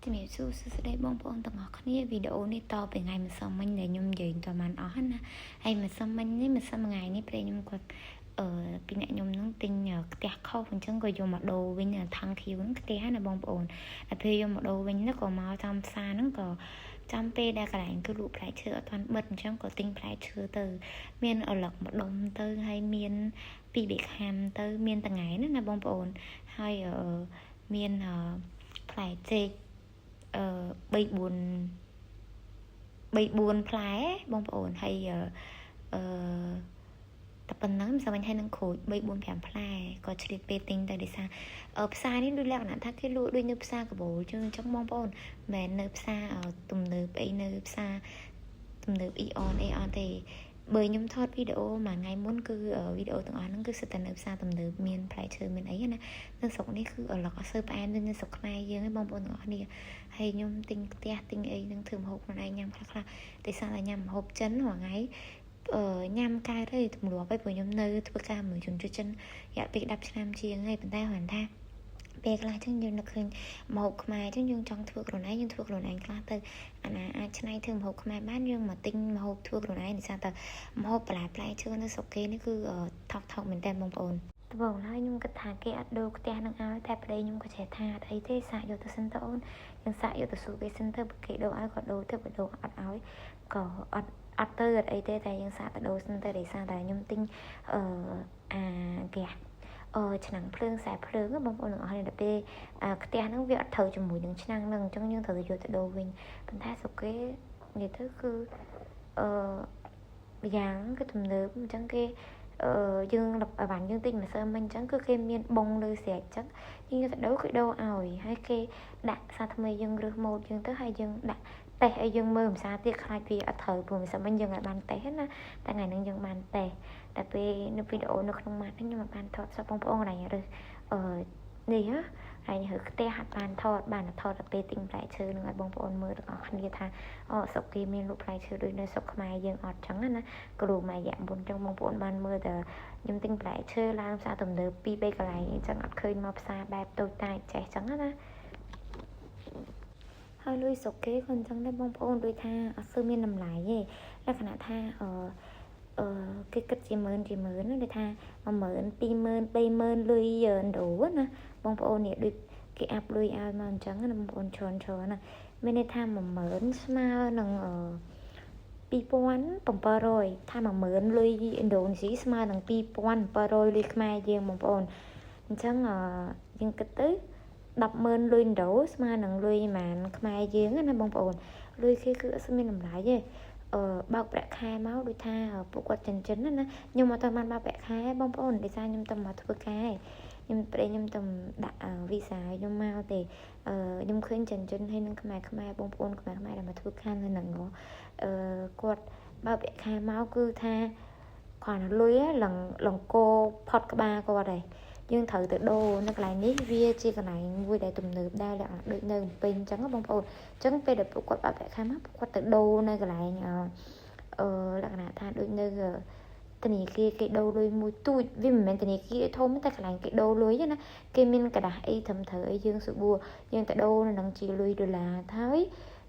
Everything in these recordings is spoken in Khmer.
ជំរាបសួរសួស្តីបងប្អូនទាំងអស់គ្នាវីដេអូនេះតទៅថ្ងៃម្សិលមិញដែលខ្ញុំនិយាយតបានអស់ណាហើយម្សិលមិញនេះម្សិលថ្ងៃនេះព្រែខ្ញុំគាត់ពីអ្នកខ្ញុំនឹងទិញផ្ទះខុសអញ្ចឹងក៏យកមកដូរវិញថងខៀវហ្នឹងផ្ទះណាបងប្អូនហើយពេលយកមកដូរវិញហ្នឹងក៏មកចំផ្សារហ្នឹងក៏ចាំពេលដែលកន្លែងគឺលក់ផ្លែឈើអត់ទាន់បិទអញ្ចឹងក៏ទិញផ្លែឈើទៅមានអលឹកម្ដុំទៅហើយមានពីបេខាំទៅមានតងៃណាបងប្អូនហើយមានផ្លែចេក3-4 ផ្លែបងប្អូនហើយតែប៉ុណ្ណឹងមិនសមហើយនឹងក្រូច3-4-5ផ្លែក៏ឆ្លៀតពេលទិញទៅដោយសារផ្សារនេះដូចលក្ខណៈថាគេលក់ដូចនៅផ្សារកាបូលជាងអញ្ចឹងបងប្អូនមិនមែននៅផ្សារទំនើបអីនៅផ្សារទំនើបអ៊ីអនទេបើខ្ញុំថតវីដេអូមួយថ្ងៃមុនគឺវីដេអូទាំងអស់ហ្នឹងគឺសិតតែនៅផ្សារទំនើបមានផ្លែឈើមានអីណានៅស្រុកនេះគឺអត់សូវផ្អែមដូចនៅស្រុកខ្មែរយើងឯងបងប្អូនទាំងអស់គ្នាហើយខ្ញុំទិញផ្ទះទិញអីហ្នឹងធ្វើម្ហូបខ្លួនឯងញ៉ាំខ្លះតែសារតែញ៉ាំម្ហូបចិនរាល់ថ្ងៃញ៉ាំកែទៅទម្លាប់ហើយព្រោះខ្ញុំនៅធ្វើការមួយជនជាតិចិនរយៈពេល10ឆ្នាំជាងហើយប៉ុន្តែគាត់ថាពេលខ្លះចឹងយើងនឹកឃើញម្ហូបខ្មែរចឹងយើងចង់ធ្វើខ្លួនឯងយើងធ្វើខ្លួនឯងខ្លះទៅអាណាអាចឆ្នៃធ្វើម្ហូបខ្មែរបានយើងមកទិញម្ហូបធ្វើខ្លួនឯងដោយសារតែម្ហូបបន្លែផ្លែឈើនៅស្រុកគេនេះគឺថោកមែនតើបងប្អូនត្បូងហើយខ្ញុំគិតថាគេអត់ដូរផ្ទះនឹងឲ្យតែប្តីខ្ញុំក៏ចេះថាអត់អីទេសាកយកទៅសិនទៅអូនយើងសាកយកទៅសួរគេសិនទៅបើគេដូរឲ្យក៏ដូរទៅបើដូរអត់ឲ្យក៏អត់ទៅអត់អីទេតែយើងសាកទៅដូរសិនទៅដោយសារតែខ្ញុំទិញគេឆ្នាំងភ្លើងខ្សែភ្លើងបងប្អូនទាំងអស់គ្នាដល់ពេលផ្ទះហ្នឹងវាអត់ត្រូវជាមួយនឹងឆ្នាំងហ្នឹងអញ្ចឹងយើងត្រូវយកទៅដូរវិញប៉ុន្តែស្រុកគេនិយាយទៅគឺយ៉ាងគឺទំនើបអញ្ចឹងគេយើងបានយើងទិញម្សិលមិញអញ្ចឹងគឺគេមានបងលើស្រែកចឹងយើងទៅដូរគេដូរឲ្យហើយគេដាក់សារថ្មីយើងរើសម៉ូតយើងទៅហើយយើងដាក់តេស្តឲ្យយើងមើលភាសាទៀតខ្លាចវាអត់ត្រូវព្រោះម្សិលមិញយើងអាចបានតេស្តណាតែថ្ងៃហ្នឹងយើងបានតេស្តតែពេលនៅវីដេអូនៅក្នុងម៉ាត់ខ្ញុំមិនបានថតសោះបងប្អូនកន្លែងរើសនេះហ៎ហើយរើផ្ទះហាត់បានថតតែពេលទិញផ្លែឈើនឹងឲ្យបងប្អូនមើលទាំងអស់គ្នាថាស្រុកគេមានលក់ផ្លែឈើដូចនៅស្រុកខ្មែរយើងអត់ចឹងណាគ្រូម៉ែយ៉ាមុនចឹងបងប្អូនបានមើលតែខ្ញុំទិញផ្លែឈើឡើងផ្សារទំនើប 2-3 កន្លែងអញ្ចឹងអត់ឃើញមកផ្សារបែបតូចតាចចេះចឹងណាហើយលុយស្រុកគេក៏អញ្ចឹងដែរបងប្អូនដូចថាអត់សូវមានតម្លៃទេលក្ខណៈថាគេគិតជាម៉ឺនណាដូចថា10000 20000 30000លុយដូរណាបងប្អូននេះដូចគេអាប់លុយឲ្យមកអញ្ចឹងណាបងប្អូនច្រើនណាមានន័យថា10000ស្មើនឹង2700ថា10000លុយឥណ្ឌូនេស៊ីស្មើនឹង2700លុយខ្មែរយើងបងប្អូនអញ្ចឹងយើងគិតទៅ100,000លុយឥណ្ឌូស្មើនឹងលុយប្រហែលខ្មែរយើងណាបងប្អូនលុយគេគឺអត់ស្មានតម្លៃទេបោកប្រាក់ខែមកដូចថាពួកគាត់ចិនណាខ្ញុំមកទៅបានបោកប្រាក់ខែបងប្អូនដោយសារខ្ញុំទៅមកធ្វើការខ្ញុំទៅដាក់វីសាខ្ញុំមកទេខ្ញុំឃើញចិនហើយនឹងខ្មែរបងប្អូនខ្មែរដែលមកធ្វើការនៅនឹងគាត់បោកប្រាក់ខែមកគឺថាគាត់លុយឡងកោផុតក្បាលគាត់ហើយយើងត្រូវទៅដូរនៅកន្លែងនេះវាជាកន្លែងមួយដែលទំនើបដែរដូចនៅពេញអញ្ចឹងបងប្អូនអញ្ចឹងពេលដែលពួកគាត់បាក់ប្រាក់ខែមកពួកគាត់ទៅដូរនៅកន្លែងលក្ខណៈថាដូចនៅធនាគារគេដូរលុយមួយទូចវាមិនមែនធនាគារធំតែកន្លែងគេដូរលុយណាគេមានกระดาษអីត្រឹមត្រូវអីយើងស្រួលយើងទៅដូរនៅនឹងជាលុយដុល្លារហើយ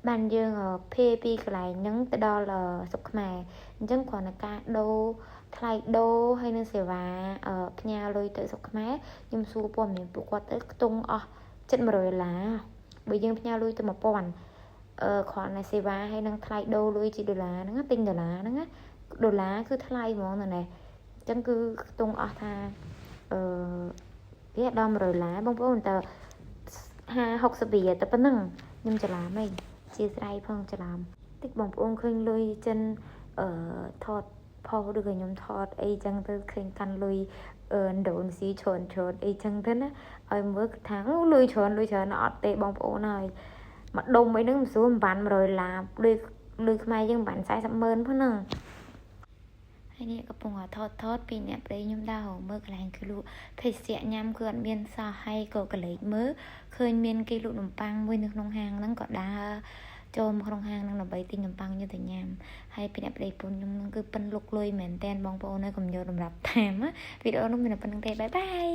បានយើងភេពីកន្លែងហ្នឹងទៅដល់ស្រុកខ្មែរអញ្ចឹងគ្រាន់តែការដូរថ្លៃដូរហើយនឹងសេវាផ្ញើលុយទៅស្រុកខ្មែរខ្ញុំសួរព័ត៌មានពួកគាត់ទៅខ្ទង់អស់$700បើយើងផ្ញើលុយទៅ1000គ្រាន់តែសេវាហើយនឹងថ្លៃដូរលុយជាដុល្លារហ្នឹងទិញដុល្លារហ្នឹងដុល្លារគឺថ្លៃហ្មងណាអញ្ចឹងគឺខ្ទង់អស់ថាវាដល់$100បងប្អូនតើ50-60រៀលតែប៉ុណ្ណឹងខ្ញុំច្រឡំហីជាស្រ័យផងច្រឡំតិចបងប្អូនឃើញលុយចិនថតផុសឬក៏ខ្ញុំថតអីចឹងទៅឃើញកាន់លុយឥណ្ឌូនេស៊ីច្រើនអីចឹងទៅណាឲ្យមើលថាលុយច្រើនអត់ទេបងប្អូនហើយមកដុំអីហ្នឹងមិនស្រួលមិនបាន$100លុយខ្មែរយើងមិនបាន400000ផងហ្នឹងហើយនេះកំពុងថតពីអ្នកប្តីខ្ញុំដើរមើលកន្លែងគេលក់ភេសជ្ជៈញ៉ាំគឺអត់មានសោះហើយក៏កលេចមើលឃើញមានគេលក់នំប៉័ងមួយនៅក្នុងហាងហ្នឹងក៏ដើរចូលមកក្នុងហាងហ្នឹងដើម្បីទិញនំប៉័ងយកទៅញ៉ាំហើយពីអ្នកប្តីពូនខ្ញុំហ្នឹងគឺប៉ិនលុកលុយមែនតែនបងប្អូនហើយកុំយកសម្រាប់តាមវីដេអូនោះមានប៉ុណ្្នឹងទេបាយ